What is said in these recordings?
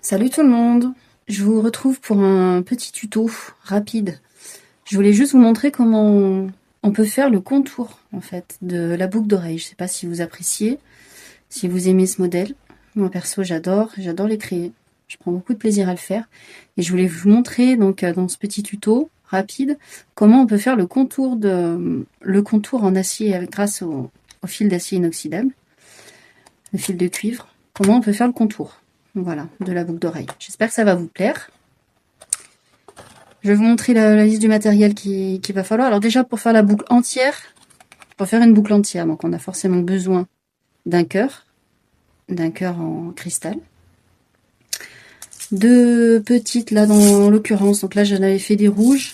Salut tout le monde, je vous retrouve pour un petit tuto rapide. Je voulais juste vous montrer comment on peut faire le contour en fait de la boucle d'oreille. Je sais pas si vous appréciez, si vous aimez ce modèle. Moi perso j'adore les créer. Je prends beaucoup de plaisir à le faire. Et je voulais vous montrer donc dans ce petit tuto rapide comment on peut faire le contour en acier grâce au fil d'acier inoxydable, le fil de cuivre. Comment on peut faire le contour. Voilà, de la boucle d'oreille. J'espère que ça va vous plaire. Je vais vous montrer la liste du matériel qu'il va falloir. Alors déjà, pour faire la boucle entière, pour faire une boucle entière, donc on a forcément besoin d'un cœur en cristal. Deux petites, là dans l'occurrence, donc là j'en avais fait des rouges.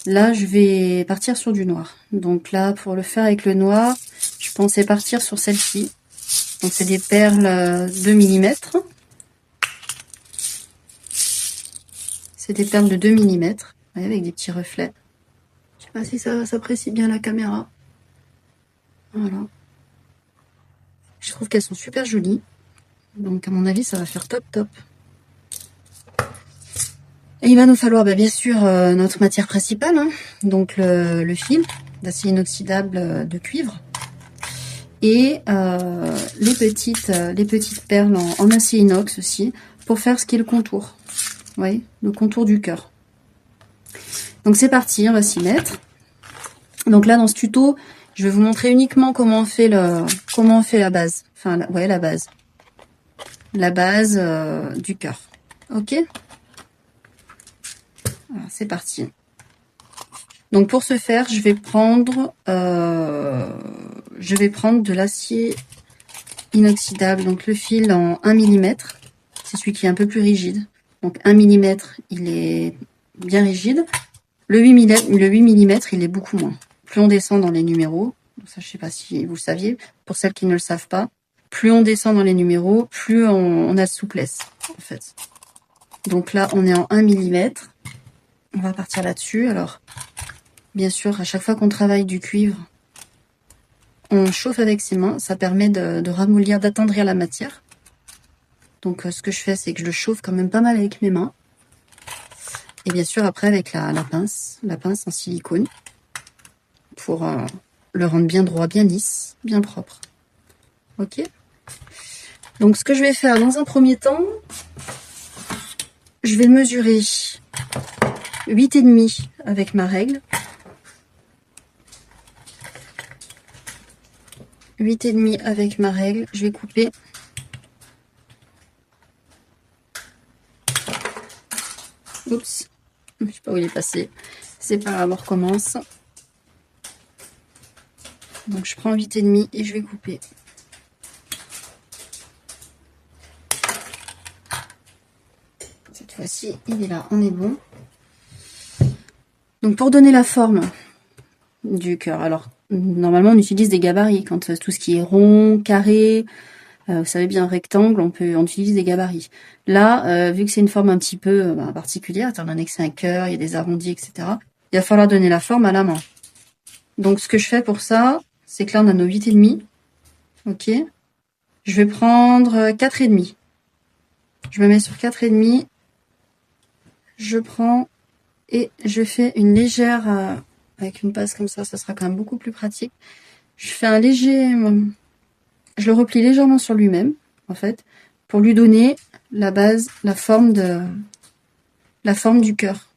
Là, je vais partir sur du noir. Donc là, pour le faire avec le noir, je pensais partir sur celle-ci. Donc c'est des perles 2 mm. C'est des perles de 2 mm, avec des petits reflets. Je sais pas si ça s'apprécie bien la caméra. Voilà. Je trouve qu'elles sont super jolies. Donc à mon avis, ça va faire top top. Et il va nous falloir bien sûr notre matière principale. Hein. Donc le fil d'acier inoxydable de cuivre. Et les petites perles en acier inox aussi. Pour faire ce qui est le contour. Vous voyez, le contour du cœur. Donc c'est parti, on va s'y mettre. Donc là dans ce tuto, je vais vous montrer uniquement comment on fait la base. Enfin, la base. La base du cœur. Ok. Voilà, c'est parti. Donc pour ce faire, je vais prendre de l'acier inoxydable. Donc le fil en 1 mm. C'est celui qui est un peu plus rigide. Donc 1 mm, il est bien rigide. Le 8 mm, il est beaucoup moins. Plus on descend dans les numéros, ça je sais pas si vous le saviez, pour celles qui ne le savent pas, plus on descend dans les numéros, plus on a de souplesse en fait. Donc là on est en 1 mm. On va partir là-dessus. Alors bien sûr, à chaque fois qu'on travaille du cuivre, on chauffe avec ses mains. Ça permet de ramollir, d'attendrir la matière. Donc ce que je fais, c'est que je le chauffe quand même pas mal avec mes mains. Et bien sûr après avec la pince en silicone, pour le rendre bien droit, bien lisse, bien propre. Ok. Donc ce que je vais faire dans un premier temps, je vais mesurer 8,5 avec ma règle. 8,5 avec ma règle. Je vais couper. Oups. Je sais pas où il est passé. C'est pas grave, on recommence. Donc je prends 8,5 et je vais couper. Cette fois-ci, il est là, on est bon. Donc pour donner la forme du cœur, alors normalement on utilise des gabarits quand tout ce qui est rond, carré, vous savez bien rectangle, on utilise des gabarits. Là, vu que c'est une forme un petit peu particulière, étant donné que c'est un cœur, il y a des arrondis, etc. Il va falloir donner la forme à la main. Donc ce que je fais pour ça, c'est que là on a nos 8,5. Ok. Je vais prendre 4,5. Je me mets sur 4,5. Je prends et je fais une légère, avec une passe comme ça sera quand même beaucoup plus pratique. Je fais un léger, je le replie légèrement sur lui-même, en fait, pour lui donner la base, la forme du cœur.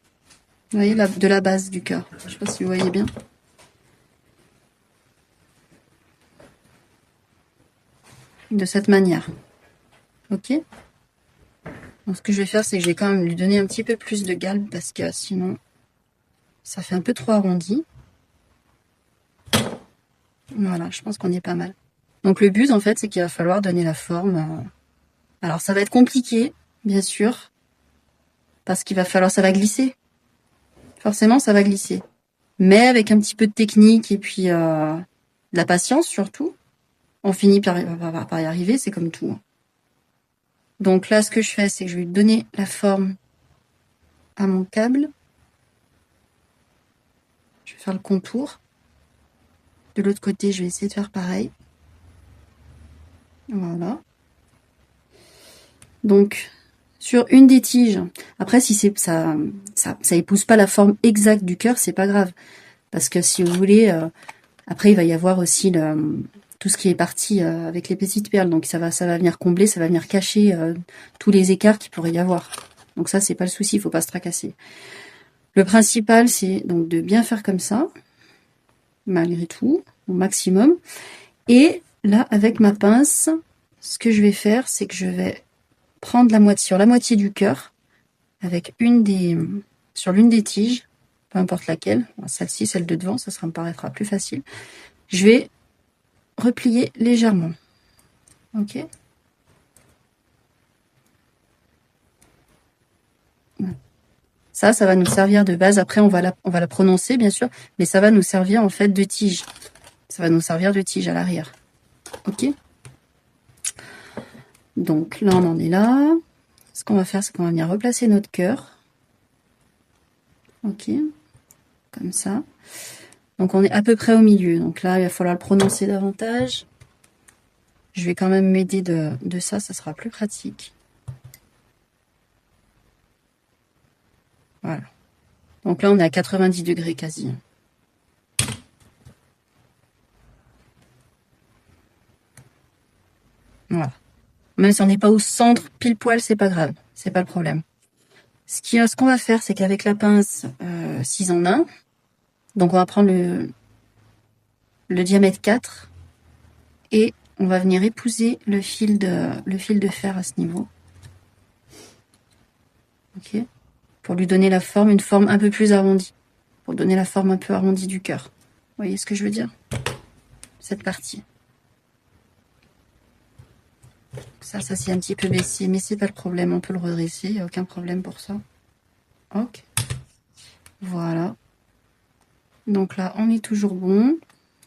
Vous voyez, de la base du cœur. Je sais pas si vous voyez bien. De cette manière. Ok. Donc ce que je vais faire, c'est que je vais quand même lui donner un petit peu plus de galbe parce que sinon, ça fait un peu trop arrondi. Voilà, je pense qu'on est pas mal. Donc le but, en fait, c'est qu'il va falloir donner la forme. Alors ça va être compliqué, bien sûr, parce qu'il va falloir, ça va glisser. Forcément, ça va glisser. Mais avec un petit peu de technique et puis de la patience surtout, on finit par y arriver, c'est comme tout. Donc là, ce que je fais, c'est que je vais donner la forme à mon câble. Je vais faire le contour. De l'autre côté, je vais essayer de faire pareil. Voilà. Donc, sur une des tiges. Après, si c'est ça épouse pas la forme exacte du cœur, c'est pas grave. Parce que si vous voulez, après il va y avoir aussi tout ce qui est parti avec les petites perles. Donc ça va venir combler, ça va venir cacher tous les écarts qu'il pourrait y avoir. Donc ça, c'est pas le souci, il faut pas se tracasser. Le principal, c'est donc de bien faire comme ça, malgré tout, au maximum. Et là, avec ma pince, ce que je vais faire, c'est que je vais prendre sur la moitié du cœur, avec sur l'une des tiges, peu importe laquelle, celle-ci, celle de devant, ça me paraîtra plus facile. Je vais replier légèrement. Ok. Ça va nous servir de base. Après, on va la prononcer, bien sûr, mais ça va nous servir en fait de tige. Ça va nous servir de tige à l'arrière. Ok. Donc là, on en est là. Ce qu'on va faire, c'est qu'on va venir replacer notre cœur. Ok. Comme ça. Donc on est à peu près au milieu. Donc là, il va falloir le prononcer davantage. Je vais quand même m'aider de ça, ça sera plus pratique. Voilà. Donc là, on est à 90 degrés quasi. Voilà. Même si on n'est pas au centre, pile poil, c'est pas grave. C'est pas le problème. Ce qu'on va faire, c'est qu'avec la pince 6 en 1, donc on va prendre le diamètre 4 et on va venir épouser le fil de fer à ce niveau. Ok. Pour lui donner la forme, une forme un peu plus arrondie. Pour donner la forme un peu arrondie du cœur. Vous voyez ce que je veux dire? Cette partie. Ça c'est un petit peu baissé, mais c'est pas le problème. On peut le redresser, il n'y a aucun problème pour ça. Ok. Voilà. Donc là, on est toujours bon.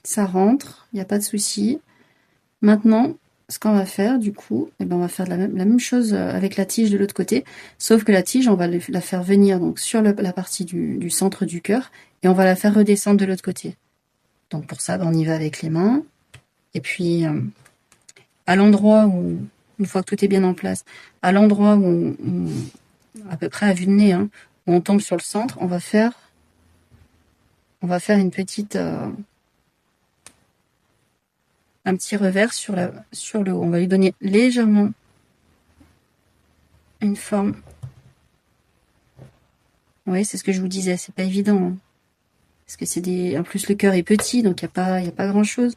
Ça rentre, il n'y a pas de souci. Maintenant, ce qu'on va faire, du coup, eh ben, on va faire la même chose avec la tige de l'autre côté. Sauf que la tige, on va la faire venir donc sur la partie du centre du cœur. Et on va la faire redescendre de l'autre côté. Donc pour ça, ben, on y va avec les mains. Et puis, à l'endroit où, une fois que tout est bien en place, à l'endroit où à peu près à vue de nez, hein, où on tombe sur le centre, on va faire une petite... un petit revers sur le haut. On va lui donner légèrement une forme. Oui, c'est ce que je vous disais, c'est pas évident. Hein. Parce que en plus le cœur est petit, donc il n'y a pas grand chose.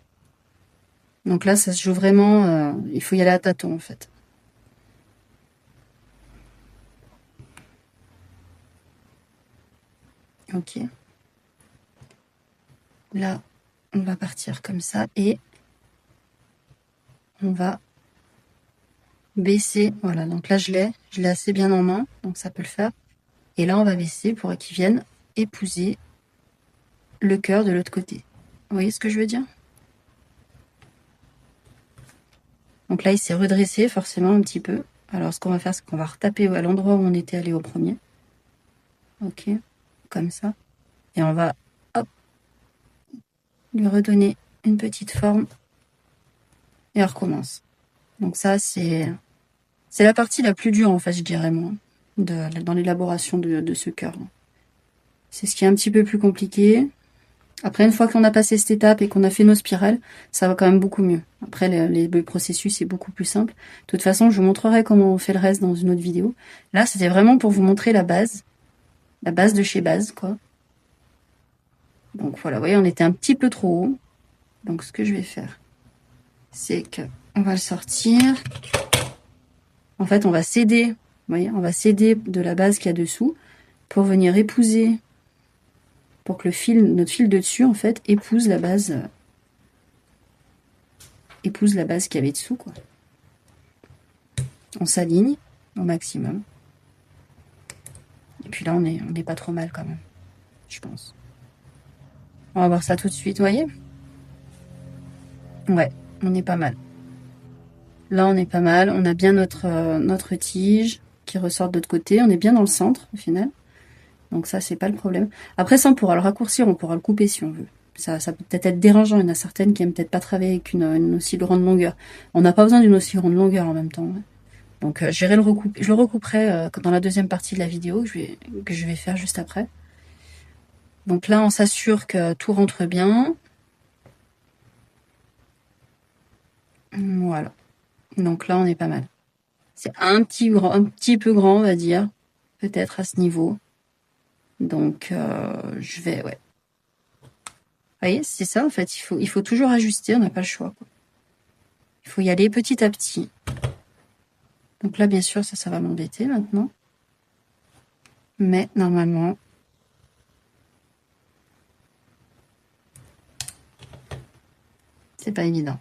Donc là, ça se joue vraiment, il faut y aller à tâtons en fait. Ok. Là, on va partir comme ça et on va baisser. Voilà, donc là je l'ai assez bien en main, donc ça peut le faire. Et là, on va baisser pour qu'il vienne épouser le cœur de l'autre côté. Vous voyez ce que je veux dire? Donc là, il s'est redressé forcément un petit peu. Alors, ce qu'on va faire, c'est qu'on va retaper à l'endroit où on était allé au premier. Ok, comme ça. Et on va, hop, lui redonner une petite forme. Et on recommence. Donc ça, c'est la partie la plus dure, en fait, je dirais, moi, dans l'élaboration de ce cœur. C'est ce qui est un petit peu plus compliqué. Après, une fois qu'on a passé cette étape et qu'on a fait nos spirales, ça va quand même beaucoup mieux. Après, le processus est beaucoup plus simple. De toute façon, je vous montrerai comment on fait le reste dans une autre vidéo. Là, c'était vraiment pour vous montrer la base de chez base, quoi. Donc voilà, vous voyez, on était un petit peu trop haut. Donc ce que je vais faire, c'est que on va le sortir. En fait, on va céder, vous voyez, on va céder de la base qu'il y a dessous pour venir épouser, pour que notre fil de dessus, en fait, épouse la base qu'il y avait dessous, quoi. On s'aligne au maximum. Et puis là, on n'est pas trop mal quand même, je pense. On va voir ça tout de suite, vous voyez? Ouais, on est pas mal. Là, on est pas mal. On a bien notre tige qui ressort de l'autre côté. On est bien dans le centre, au final. Donc ça, c'est pas le problème. Après, ça, on pourra le raccourcir, on pourra le couper si on veut. Ça peut peut-être être dérangeant. Il y en a certaines qui aiment peut-être pas travailler avec une aussi grande longueur. On n'a pas besoin d'une aussi grande longueur en même temps. Ouais. Donc j'irai le recouper, je le recouperai dans la deuxième partie de la vidéo que je vais faire juste après. Donc là, on s'assure que tout rentre bien. Voilà. Donc là, on est pas mal. C'est un petit peu grand, on va dire, peut-être à ce niveau. Donc je vais, ouais. Vous voyez, c'est ça en fait. Il faut toujours ajuster. On n'a pas le choix, quoi. Il faut y aller petit à petit. Donc là, bien sûr, ça va m'embêter maintenant. Mais normalement, c'est pas évident.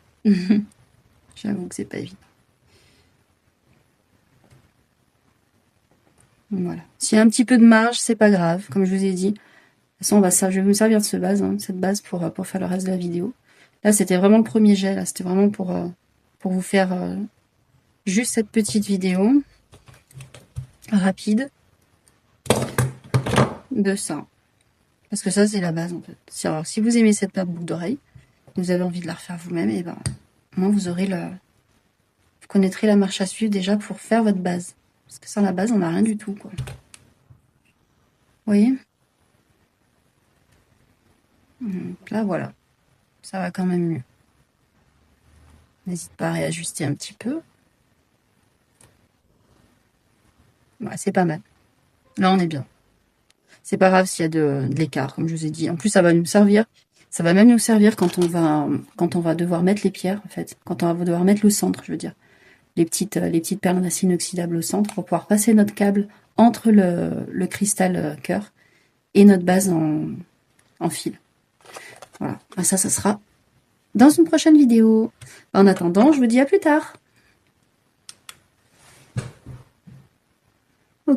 J'avoue que c'est pas évident. Voilà. S'il y a un petit peu de marge, c'est pas grave, comme je vous ai dit. De toute façon, je vais me servir de cette base pour faire le reste de la vidéo. Là, c'était vraiment le premier jet. Là, c'était vraiment pour vous faire juste cette petite vidéo rapide de ça. Parce que ça, c'est la base, en fait. Alors, si vous aimez cette boucle d'oreille, vous avez envie de la refaire vous-même, et ben, moi, vous connaîtrez la marche à suivre déjà pour faire votre base. Parce que sans la base, on n'a rien du tout, quoi. Vous voyez? Donc là, voilà. Ça va quand même mieux. N'hésite pas à réajuster un petit peu. Ouais, c'est pas mal. Là, on est bien. C'est pas grave s'il y a de l'écart, comme je vous ai dit. En plus, ça va nous servir. Ça va même nous servir quand on va devoir mettre les pierres, en fait. Quand on va devoir mettre le centre, je veux dire. Les petites perles en acier inoxydable au centre pour pouvoir passer notre câble entre le cristal cœur et notre base en fil. Voilà. Ça sera dans une prochaine vidéo. En attendant, je vous dis à plus tard.